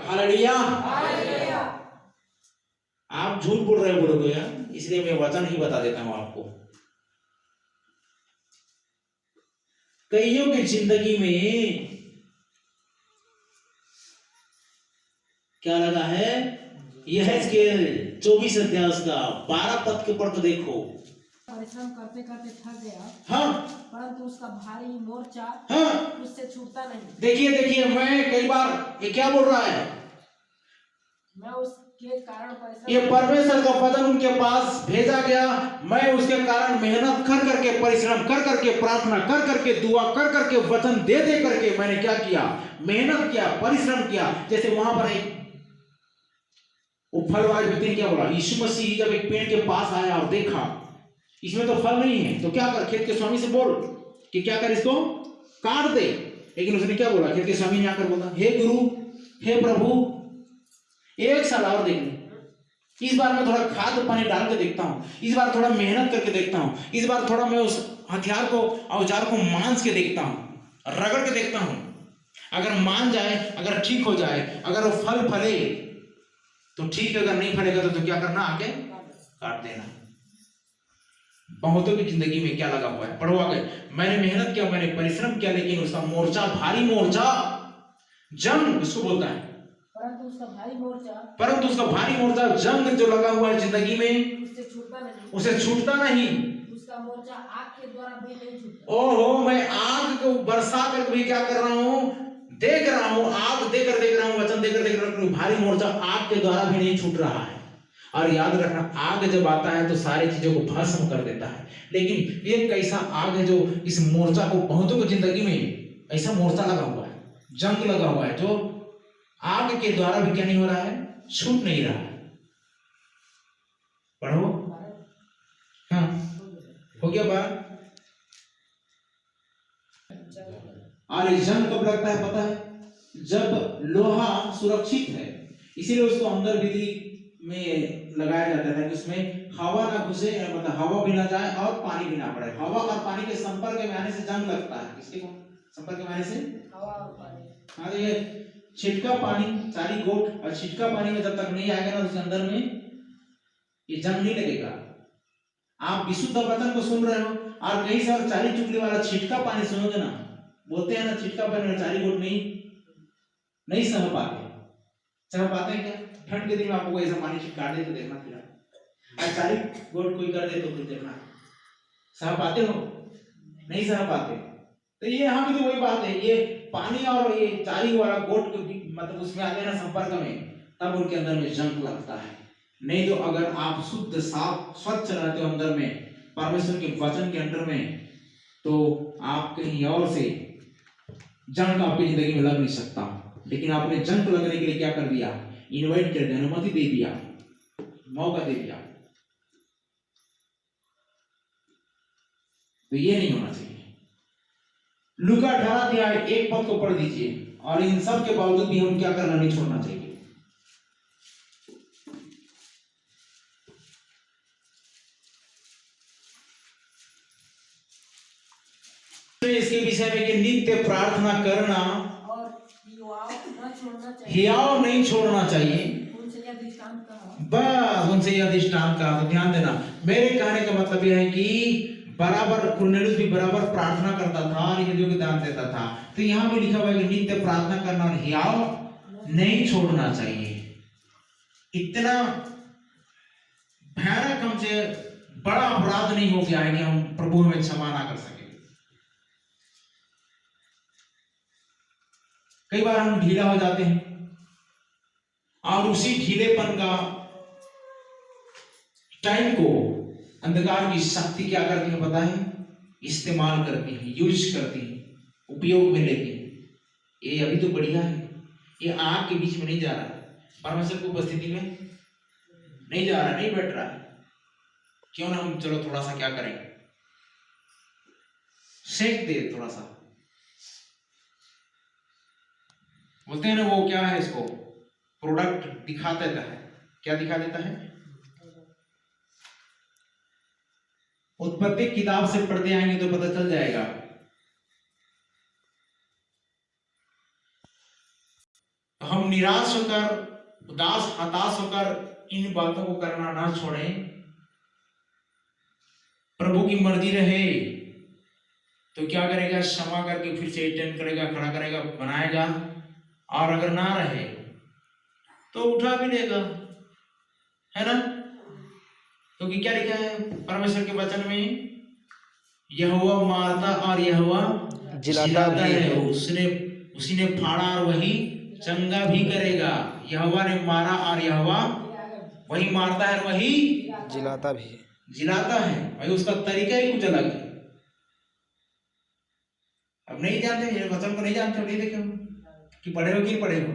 Hallelujah. आप झूठ बोल रहे हो बोलोगे यार, इसलिए मैं वचन ही बता देता हूं आपको। कईयों की जिंदगी में क्या लगा है, यह के 24 अध्याय का 12 पद के ऊपर तो देखो। परिश्रम करते करते थक गया, हाँ, परंतु उसका भारी मोर्चा हाँ, उससे छूटता नहीं। देखिए देखिए, मैं कई बार ये क्या बोल रहा है, मैं उसके कारण परिश्रम, ये परमेश्वर का वचन उनके पास भेजा गया, मैं उसके कारण मेहनत कर करके, परिश्रम कर करके, प्रार्थना कर करके, दुआ कर करके, वचन दे दे करके मैंने क्या किया, मेहनत किया, परिश्रम किया। जैसे वहां पर एक वो फल वाले व्यक्ति ने क्या बोला, यीशु मसीह जब एक पेड़ के पास आया और देखा इसमें तो फल नहीं है, तो क्या कर, खेत के स्वामी से बोल कि क्या कर, इसको काट दे। लेकिन उसने क्या बोला, खेत के स्वामी ने आकर बोला, हे गुरु, हे प्रभु, एक साल और देख ले, इस बार मैं थोड़ा खाद पानी डाल के देखता हूं, इस बार थोड़ा मेहनत करके देखता हूं, इस बार थोड़ा मैं उस हथियार को, औजार को मांस के देखता हूं, रगड़ के देखता हूं। अगर मान जाए, अगर ठीक हो जाए, अगर वो फल फले तो ठीक है, अगर नहीं फलेगा तो क्या करना, आगे काट देना। बहुतों की जिंदगी में क्या लगा हुआ है, पढ़ो आगे, मैंने मेहनत किया, मैंने परिश्रम किया, लेकिन उसका मोर्चा, भारी मोर्चा, जंग उसको बोलता है, परंतु उसका भारी मोर्चा, जंग जो लगा हुआ है जिंदगी में, उसे छूटता नहीं। उसका मोर्चा आग के द्वारा भी नहीं छूटता। ओहो, मैं आग को बरसा कर भी क्या कर रहा हूं, देख रहा हूं, आग देकर देख रहा हूं, वचन देकर देख रहा हूं, भारी मोर्चा आग के द्वारा भी नहीं छूट रहा है। और याद रखना, आग जब आता है तो सारी चीजों को भस्म कर देता है, लेकिन एक ऐसा आग है जो इस मोर्चा को, बहुतों की जिंदगी में ऐसा मोर्चा लगा हुआ है, जंग लगा हुआ है, जो आग के द्वारा भी क्या नहीं हो रहा है, छूट नहीं रहा है। पढ़ो, हाँ, हो गया बात। और जंग कब लगता है पता है, जब लोहा सुरक्षित है, इसीलिए उसको अंदर विधि में लगाया जाता है कि उसमें हवा ना घुसे, मतलब हवा भी ना जाए और पानी भी ना पड़े। हवा और पानी के संपर्क में आने से जंग लगता है। किसके संपर्क में आने से, हवा और पानी। हाँ, ये छिटका पानी, चारी गोट और छिटका पानी में जब तक नहीं आएगा ना उसके अंदर में, ये जंग नहीं लगेगा। आप विशुद्ध वचन को सुन रहे हो और कहीं से और चारी चुकली वाला छिटका पानी सुनोगे ना, बोलते हैं ना छिटका पानी और चारी गोट नहीं सह पाते हैं क्या? ठंड के दिन में आपको ऐसा पानी छिटका दे तो देखना, फिर आज चारी गोट कोई कर दे तो फिर देखना, सह पाते हो? नहीं सह पाते। तो ये यहाँ भी तो वही बात है, ये पानी और ये चारी वाला गोट को मतलब उसमें आते हैं ना संपर्क में, तब उनके अंदर में जंग लगता है। नहीं तो अगर आप शुद्ध, साफ, स्वच्छ रहते हो अंदर में, परमेश्वर के वचन के अंदर में, तो आप कहीं और से जंग आपकी जिंदगी में लग नहीं सकता। लेकिन आपने जंग लगने के लिए क्या कर दिया, इनवाइट कर दिया, अनुमति दे दिया, मौका दे दिया। तो ये नहीं होना चाहिए। लूका 18 अध्याय 1 पद को पढ़ दीजिए। और इन सब के बावजूद भी हम क्या करना नहीं छोड़ना चाहिए। इसके विषय में कि नित्य प्रार्थना करना और हियाव नहीं छोड़ना चाहिए। बस उनसे यह दृष्टांत कहा। तो ध्यान देना, मेरे कहने का मतलब यह है कि बराबर कुरनेलियुस भी बराबर प्रार्थना करता था और यहूदियों को दान देता था। तो यहाँ भी लिखा हुआ है कि नित्य प्रार्थना करना और हियाव नहीं छोड़ना चाहिए। इतना भयानक हमसे बड़ा अपराध नहीं हो गया है कि हम प्रभु हमें क्षमा ना कर सके। कई बार हम ढीला हो जाते हैं और उसी ढीलेपन का टाइम को अंधकार की शक्ति क्या करती है पता है, इस्तेमाल करती है, यूज करती है, उपयोग में लेती है। ये अभी तो बढ़िया है, ये आग के बीच में नहीं जा रहा, परमेश्वर की उपस्थिति में नहीं जा रहा, नहीं बैठ रहा है। क्यों ना हम चलो थोड़ा सा क्या करें, सेक दे थोड़ा सा। बोलते हैं ना वो क्या है, इसको प्रोडक्ट दिखा देता है। क्या दिखा देता है? उत्पत्ति किताब से पढ़ते आएंगे तो पता चल जाएगा। हम निराश होकर, उदास, हताश होकर इन बातों को करना ना छोड़ें। प्रभु की मर्जी रहे तो क्या करेगा, क्षमा करके फिर से अटेंड करेगा, खड़ा करेगा, बनाएगा। और अगर ना रहे तो उठा भी देगा, है ना। क्योंकि क्या लिखा है परमेश्वर के वचन में, यहोवा मारता और यहोवा जिलाता है। उसी ने फाड़ा और वही चंगा भी करेगा। यहोवा ने मारा और यहोवा वही मारता है और वही जिलाता है। भाई उसका तरीका ही कुछ अलग है। अब नहीं जानते, ये वचन को नहीं जानते हो, नहीं देखे हो कि पढ़े हो कि नहीं पढ़े हो,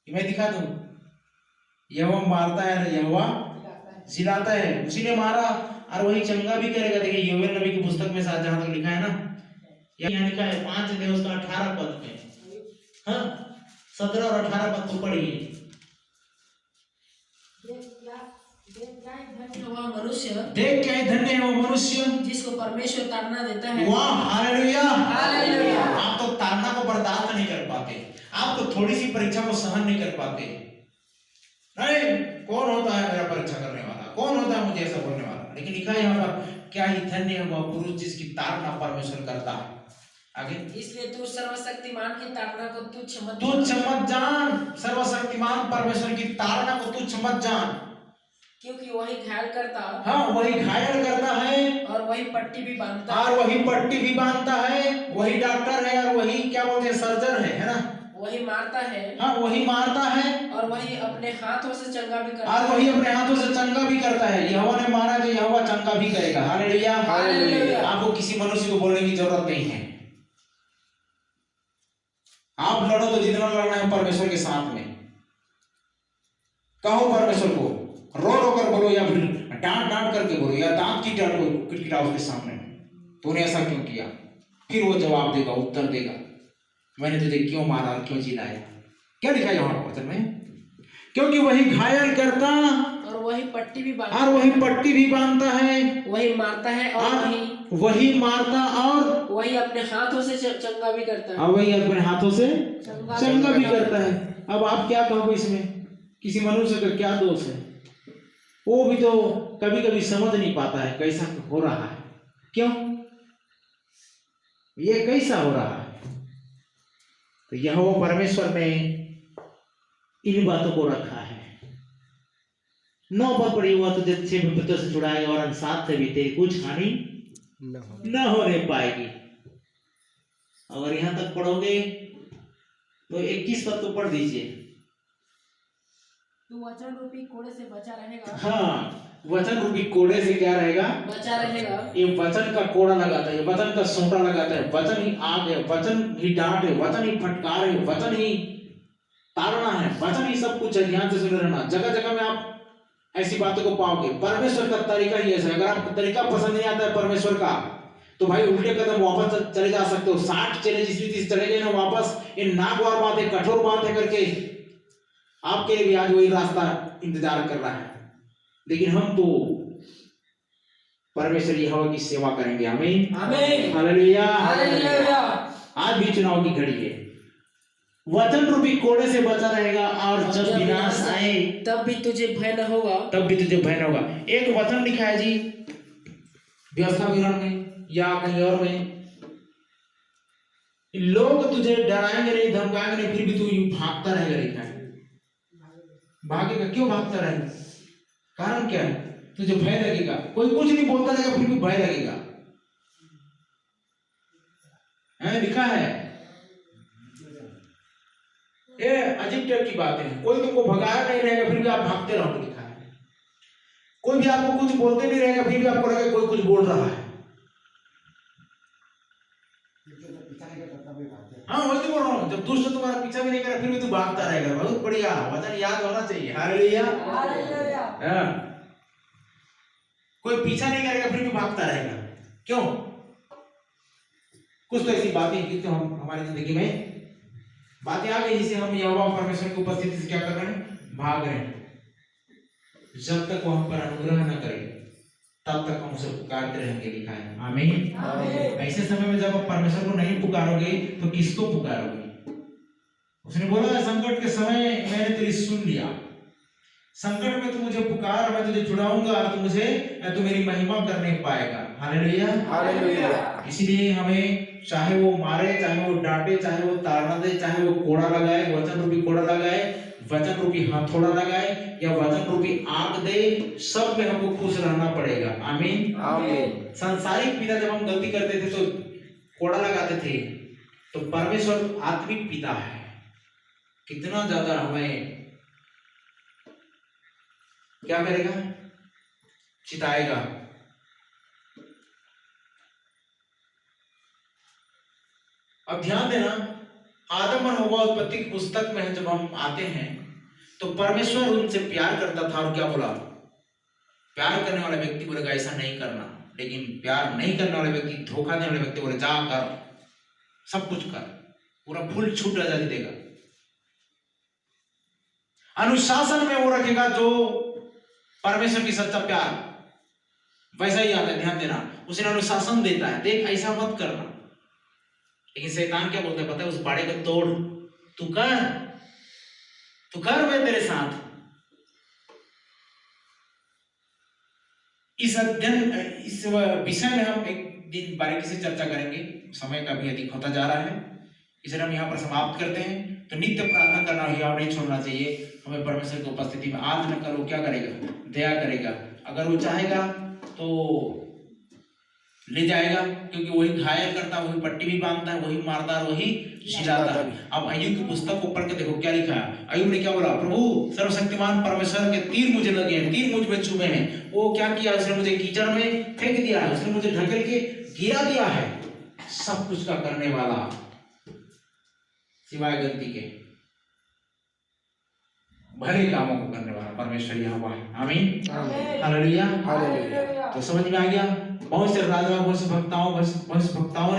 कि मैं दिखा दूं। यहोवा मारता है, यहोवा जिलाता है। उसी ने मारा और वही चंगा भी करेगा। देखिए योवेल नबी की पुस्तक में साथ जहां तक लिखा है ना, यहाँ लिखा है 5 अध्याय उसका 18 पद में, हाँ 17 और 18 पद को पढ़िए। देख क्या धन्य है वो मनुष्य जिसको परमेश्वर ताड़ना देता है। वाह, हालेलुया। हालेलुया। आप तो ताड़ना को बर्दाश्त नहीं कर पाते, आप तो थोड़ी सी परीक्षा को सहन नहीं कर पाते। नहीं, कौन होता है मेरा परीक्षा करने वाला, कौन होता है मुझे ऐसा बोलने वाला। लेकिन लिखा है यहाँ पर, क्या ही धन्य है वह पुरुष जिसकी ताड़ना परमेश्वर करता है। आगे, इसलिए तू सर्वशक्तिमान की ताड़ना को तुच्छ मत जान। सर्वशक्तिमान परमेश्वर की ताड़ना को तुच्छ मत जान, क्योंकि वही घायल करता, हाँ वही घायल करता है और वही पट्टी भी बांधता है, और वही पट्टी भी बांधता है। वही डॉक्टर है और वही क्या बोलते हैं, सर्जन है ना। वही मारता है, हाँ वही मारता है, और वही अपने हाथों से चंगा भी करता और वही अपने हाथों से चंगा भी करता है। यहोवा ने मारा तो यहोवा चंगा भी करेगा। हालेलुया। हालेलुया। आपको किसी मनुष्य को बोलने की जरूरत नहीं है। आप लड़ो तो जितना लड़ना है परमेश्वर के साथ में, कहो परमेश्वर को, रो कर बोलो या फिर डांट करके बोलो, या दांत किटकिटाओ उसके सामने, तूने ऐसा क्यों किया। फिर वो जवाब देगा, उत्तर देगा, मैंने तुझे क्यों मारा और क्यों जिलाया। क्या लिखा है यहाँ वचन में, क्योंकि वही घायल करता और वही पट्टी भी बांधता है, वही मारता है और वही मारता और वही अपने हाथों से चंगा भी करता है, और वही अपने हाथों से चंगा भी करता है। अब आप क्या कहोगे इसमें, किसी मनुष्य का क्या दोष है। वो भी तो कभी कभी समझ नहीं पाता है कैसा हो रहा है, क्यों ये कैसा हो रहा है। तो यहोवा परमेश्वर ने इन बातों को रखा है। 9 पद पड़ी, हुआ तो 6 विपत्तियों से छुड़ाएगा और 7 से भी तेरी कुछ हानि न होने पाएगी। अगर यहां तक पढ़ोगे तो 21 पद तो पढ़ दीजिए। तू वचन रूपी कोड़े से बचा रहेगा। हाँ, वचन रूपी कोड़े से क्या रहेगा, बचा रहेगा। ये वचन का कोड़ा लगाता है, वचन का सोंटा लगाता है, वचन ही आग है, वचन ही डांट है, वचन ही फटकार है, वचन ही ताड़ना है, वचन ही सब कुछ है। ध्यान से सुन रहना, जगह जगह में आप ऐसी बातों को पाओगे। परमेश्वर का तरीका ही ऐसा है। अगर आपको तरीका पसंद नहीं आता है परमेश्वर का, तो भाई उल्टे कदम वापस चले जा सकते हो। 60 चले जिस रीति से चले गए ना वापस, ये नागवार बातें, कठोर बातें करके आपके लिए भी आज वही रास्ता इंतजार कर रहा है। लेकिन हम तो परमेश्वर यहोवा की सेवा करेंगे। आमीन, आमीन, हालेलुया, हालेलुया। आज भी चुनाव की घड़ी है। वचन रूपी कोड़े से बचा रहेगा, और जब विनाश आए तब भी तुझे भय न होगा। एक वचन लिखा है जी व्यवस्था विवरण में या कहीं और में, लोग तुझे डराएंगे नहीं, धमकाएंगे नहीं, फिर भी तू यूं भागता रहेगा। लिखा है भागेगा। क्यों भागता रहेगा, कारण क्या है, तुझे भय लगेगा। कोई कुछ नहीं बोलता रहेगा फिर भी भय लगेगा, है लिखा है। ये अजीब टाइप की बातें हैं। कोई तुमको भगाया नहीं रहेगा फिर भी आप भागते रहोगे। लिखा है कोई भी आपको कुछ बोलते नहीं रहेगा फिर भी आपको लगेगा कोई कुछ बोल रहा है। हाँ वही तो बोल रहा हूँ, जब दुष्ट तुम्हारा पीछा भी नहीं करेगा फिर भी तू भागता रहेगा। बहुत बढ़िया वचन याद होना चाहिए। Hallelujah, hallelujah. कोई पीछा नहीं करेगा फिर भी भागता रहेगा। क्यों, कुछ तो ऐसी बातें की तो हम हमारी जिंदगी में बातें आ गई जिसे हम यहोवा परमेश्वर की उपस्थिति से क्या कर रहे हैं, भाग रहे हैं। जब तक वो हम पर अनुग्रह न करे तब तक हम उसे पुकारते रहेंगे। लिखा है आमीन। ऐसे समय में जब आप परमेश्वर को नहीं पुकारोगे तो किसको पुकारोगे। उसने बोला संकट के समय मैंने तेरी सुन लिया, संकट में तू मुझे पुकार, मैं तुझे छुड़ाऊंगा और तू मेरी महिमा करने पाएगा। Hallelujah hallelujah. इसलिए हमें चाहे वो मारे, चाहे वो डांटे, चाहे वो ताड़ना दे, चाहे वो कोड़ा लगाए, वचन रूपी कोड़ा लगाए, वचन रूपी हथौड़ा लगाए या वचन रूपी आग दे, सब में हमको खुश रहना पड़ेगा। आमीन आमीन। सांसारिक पिता जब हम गलती करते थे तो कोड़ा लगाते थे, तो परमेश्वर आत्मिक पिता है, कितना ज्यादा हमें क्या करेगा, चिताएगा। अब ध्यान देना, आदम और हव्वा उत्पत्ति की पुस्तक में जब हम आते हैं तो परमेश्वर उनसे प्यार करता था और क्या बोला, प्यार करने वाला व्यक्ति बोलेगा ऐसा नहीं करना, लेकिन प्यार नहीं करने वाले व्यक्ति, धोखा देने वाले व्यक्ति बोले जा कर, सब कुछ कर, पूरा फुल छूट आजादी देगा। अनुशासन में वो रखेगा जो परमेश्वर की सच्चा प्यार, वैसा ही आता है। ध्यान देना, उसे अनुशासन देता है, देख ऐसा मत करना। लेकिन शैतान क्या बोलता है पता है, उस बाड़े को तोड़, तू कर मैं तेरे साथ। इस अध्ययन, इस विषय में हम एक दिन बारीकी से चर्चा करेंगे, समय का भी अधिक होता जा रहा है, इसे हम यहाँ पर समाप्त करते हैं। तो नित्य प्रार्थना करना हियाव नहीं छोड़ना चाहिए, हमें परमेश्वर की उपस्थिति में आज न करो क्या करेगा, दया करेगा। अगर वो चाहेगा तो ले जाएगा, क्योंकि वही घायल करता, वही पट्टी भी बांधता है, वही मारता, वही जिलाता है। अब अय्यूब की पुस्तक को पढ़ के देखो क्या लिखा है। अय्यूब ने क्या बोला, प्रभु सर्वशक्तिमान परमेश्वर के तीर मुझे लगे हैं, तीर मुझ में चुभे हैं। वो क्या किया, उसने मुझे कीचड़ में फेंक दिया है, उसने मुझे ढकेल के गिरा दिया है। सब कुछ का करने वाला सिवाय गलती के, भले कामों को करने वाला परमेश्वर यहोवा है। आमीन हालेलुया हालेलुया। तो समझ में आ गया। बहुत से राजाओं, बहुत से भक्तों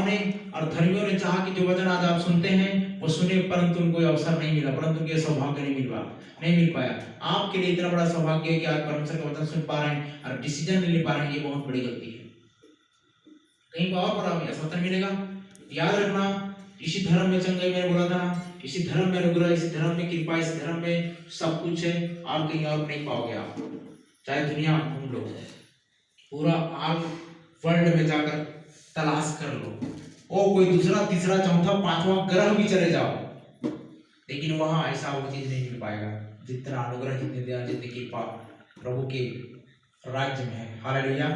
ने और धर्मियों ने चाहा कि जो वचन आज आप सुनते हैं वो सुने, परंतु उनको अवसर नहीं मिला, परंतु उनको सौभाग्य नहीं मिल पाया। आपके लिए इतना बड़ा सौभाग्य है कि आज परमेश्वर का वचन सुन पा रहे हैं और डिसीजन ले पा रहे हैं, ये बहुत बड़ी गलती है। कहीं और पर हमें समर्थन मिलेगा। याद रखना, इसी धर्म में चंगाई, मैंने बोला था, इसी धर्म में अनुग्रह, इसी धर्म में कृपा, इसी धर्म में सब कुछ है, और कहीं और नहीं पाओगे आप। चाहे दुनिया घूम लो, पूरा आप वर्ल्ड में जाकर तलाश कर लो, और कोई दूसरा, तीसरा, चौथा, पांचवा ग्रह भी चले जाओ, लेकिन वहां ऐसा वो चीज नहीं मिल पाएगा जितना अनुग्रह, जितनी दया, जितनी कृपा प्रभु के राज्य में है। हालेलुया।